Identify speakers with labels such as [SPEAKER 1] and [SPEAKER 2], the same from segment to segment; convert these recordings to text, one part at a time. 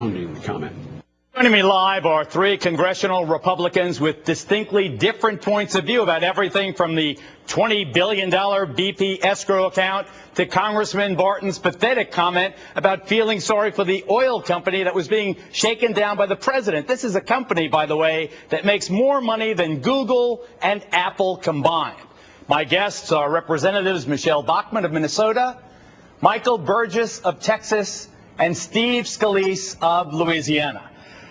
[SPEAKER 1] Comment.
[SPEAKER 2] Joining me live are three congressional Republicans with distinctly different points of view about everything from the $20 billion BP escrow account to Congressman Barton's pathetic comment about feeling sorry for the oil company that was being shaken down by the president. This is a company, by the way, that makes more money than Google and Apple combined. My guests are Representatives Michelle Bachmann of Minnesota, Michael Burgess of Texas, and Steve Scalise of Louisiana.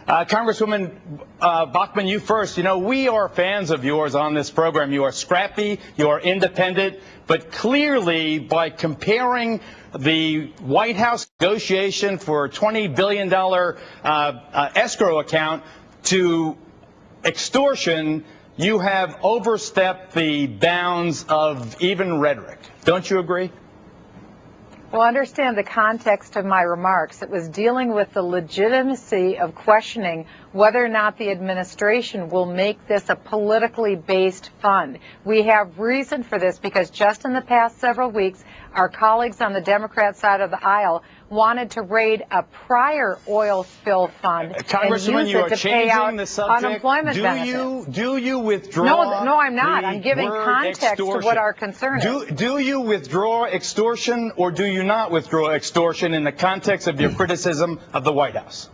[SPEAKER 2] Congresswoman Bachmann, you first. You know, we are fans of yours on this program. You are scrappy, you are independent, but clearly by comparing the White House negotiation for a $20 billion escrow account to extortion, you have overstepped the bounds of even rhetoric. Don't you agree?
[SPEAKER 3] Well, understand the context of my remarks. It was dealing with the legitimacy of questioning whether or not the administration will make this a politically based fund. We have reason for this because just in the past several weeks, our colleagues on the Democrat side of the aisle wanted to raid a prior oil spill fund and use it to pay out unemployment benefits.
[SPEAKER 2] Do you withdraw?
[SPEAKER 3] No, I'm not. I'm giving context to what our concern is.
[SPEAKER 2] Do you withdraw extortion or do you not withdraw extortion in the context of your criticism of the White House?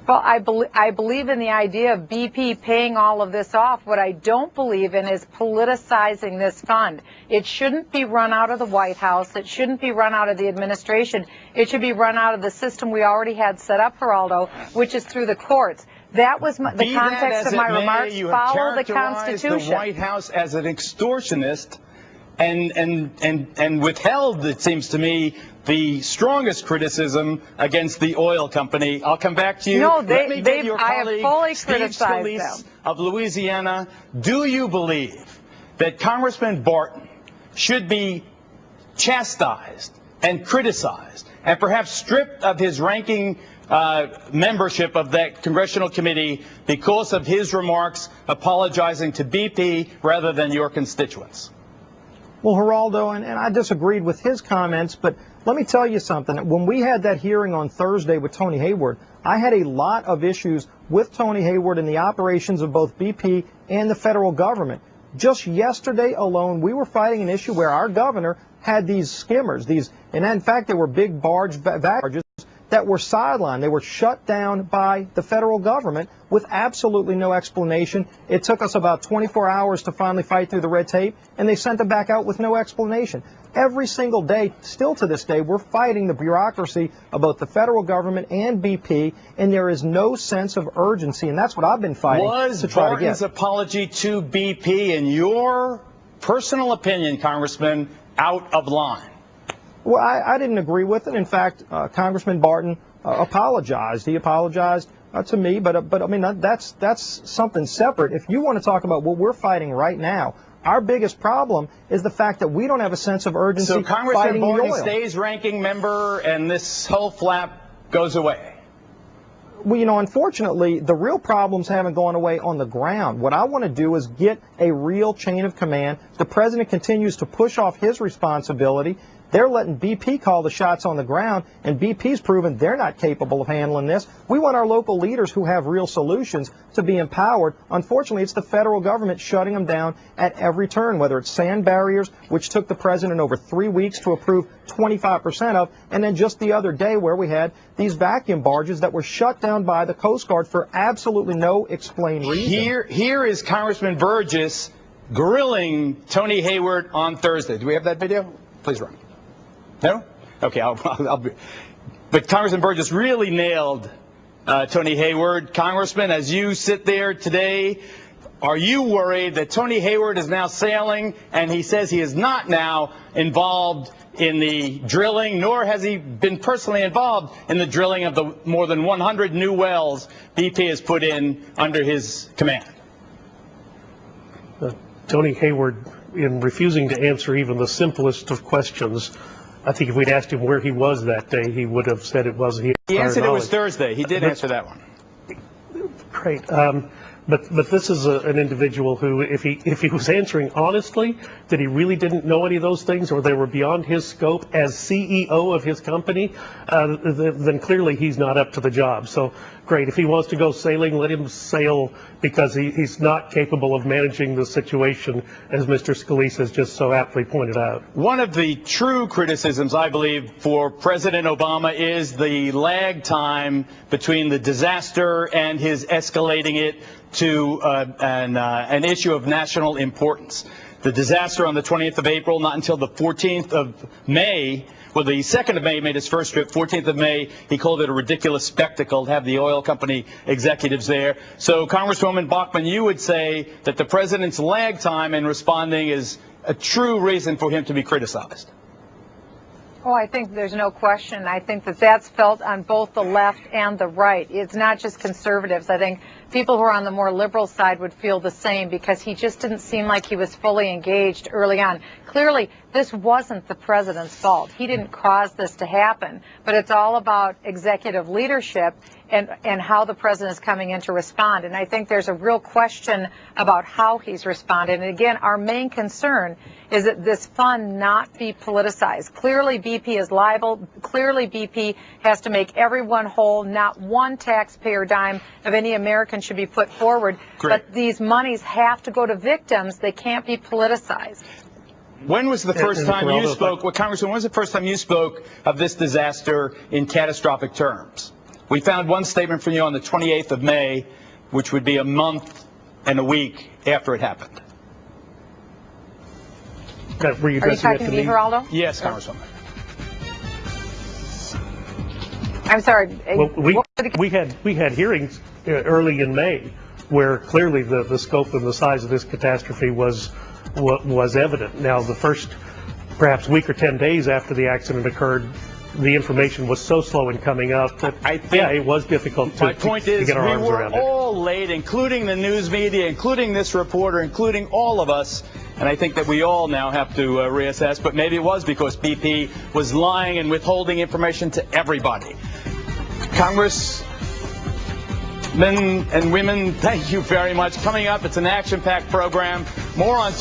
[SPEAKER 3] Well, I believe in the idea of BP paying all of this off. What I don't believe in is politicizing this fund. It shouldn't be run out of the White House. It shouldn't be run out of the administration. It should be run out of the system we already had set up, Geraldo, which is through the courts. That was the context of my remarks. Follow the Constitution.
[SPEAKER 2] The White House as an extortionist and withheld, it seems to me, the strongest criticism against the oil company. I'll come back to you.
[SPEAKER 3] No,
[SPEAKER 2] Let me get your
[SPEAKER 3] I
[SPEAKER 2] colleague,
[SPEAKER 3] have fully
[SPEAKER 2] Steve
[SPEAKER 3] criticized
[SPEAKER 2] Scalise
[SPEAKER 3] them.
[SPEAKER 2] of Louisiana. Do you believe that Congressman Barton should be chastised and criticized and perhaps stripped of his ranking membership of that congressional committee because of his remarks apologizing to BP rather than your constituents?
[SPEAKER 4] Well, Geraldo, and I disagreed with his comments, but let me tell you something. When we had that hearing on Thursday with Tony Hayward, I had a lot of issues with Tony Hayward and the operations of both BP and the federal government. Just yesterday alone, we were fighting an issue where our governor had these skimmers, and in fact, they were big barges that were sidelined. They were shut down by the federal government with absolutely no explanation. It took us about 24 hours to finally fight through the red tape, and they sent them back out with no explanation. Every single day, still to this day, we're fighting the bureaucracy of both the federal government and BP, and there is no sense of urgency, and that's what I've been fighting to try to get.
[SPEAKER 2] Was Barton's apology to BP, in your personal opinion, Congressman, out of line?
[SPEAKER 4] Well, I didn't agree with it. In fact, Congressman Barton apologized. He apologized to me, but I mean, that's something separate. If you want to talk about what we're fighting right now, our biggest problem is the fact that we don't have a sense of urgency.
[SPEAKER 2] So Congressman Barton
[SPEAKER 4] oil.
[SPEAKER 2] stays ranking member and this whole flap goes away.
[SPEAKER 4] Well, you know, unfortunately, the real problems haven't gone away on the ground. What I want to do is get a real chain of command. The president continues to push off his responsibility. They're letting BP call the shots on the ground, and BP's proven they're not capable of handling this. We want our local leaders who have real solutions to be empowered. Unfortunately, it's the federal government shutting them down at every turn, whether it's sand barriers, which took the president over 3 weeks to approve 25% of, and then just the other day where we had these vacuum barges that were shut down by the Coast Guard for absolutely no explained reason.
[SPEAKER 2] Here is Congressman Burgess grilling Tony Hayward on Thursday. Do we have that video? Please run. No? Okay, I'll be. But Congressman Burgess really nailed Tony Hayward. Congressman, as you sit there today, are you worried that Tony Hayward is now sailing, and he says he is not now involved in the drilling, nor has he been personally involved in the drilling of the more than 100 new wells BP has put in under his command?
[SPEAKER 5] Tony Hayward, in refusing to answer even the simplest of questions, I think if we'd asked him where he was that day, he would have said it was he.
[SPEAKER 2] He answered it was Thursday. He did answer that one.
[SPEAKER 5] Great. But this is an individual who, if he was answering honestly that he really didn't know any of those things, or they were beyond his scope as CEO of his company, then clearly he's not up to the job. So great, if he wants to go sailing, let him sail, because he's not capable of managing the situation, as Mr. Scalise has just so aptly pointed out.
[SPEAKER 2] One of the true criticisms, I believe, for President Obama is the lag time between the disaster and his escalating it to an issue of national importance. The disaster on the 20th of April, not until the 14th of May, well, the 2nd of May made his first trip. 14th of May, he called it a ridiculous spectacle to have the oil company executives there. So, Congresswoman Bachmann, you would say that the president's lag time in responding is a true reason for him to be criticized?
[SPEAKER 3] Oh, I think there's no question. I think that that's felt on both the left and the right. It's not just conservatives. I think people who are on the more liberal side would feel the same, because he just didn't seem like he was fully engaged early on. Clearly, this wasn't the president's fault. He didn't cause this to happen. But it's all about executive leadership and how the president is coming in to respond. And I think there's a real question about how he's responded. And again, our main concern is that this fund not be politicized. Clearly, BP is liable. Clearly, BP has to make everyone whole. Not one taxpayer dime of any American should be put forward.
[SPEAKER 2] Great.
[SPEAKER 3] But these monies have to go to victims. They can't be politicized.
[SPEAKER 2] When was the first time you spoke, Congressman, when was the first time you spoke of this disaster in catastrophic terms? We found one statement from you on the 28th of May, which would be a month and a week after it happened.
[SPEAKER 5] Were you
[SPEAKER 3] Are you talking to me, Geraldo?
[SPEAKER 2] Yes, Congresswoman.
[SPEAKER 3] I'm sorry.
[SPEAKER 5] Well, we had hearings early in May where clearly the scope and the size of this catastrophe was evident. Now, the first perhaps week or 10 days after the accident occurred, the information was so slow in coming out that, it was difficult to get our arms around it.
[SPEAKER 2] We were all late, including the news media, including this reporter, including all of us, and I think that we all now have to reassess, but maybe it was because BP was lying and withholding information to everybody. Congressmen and women, thank you very much. Coming up, it's an action-packed program. More on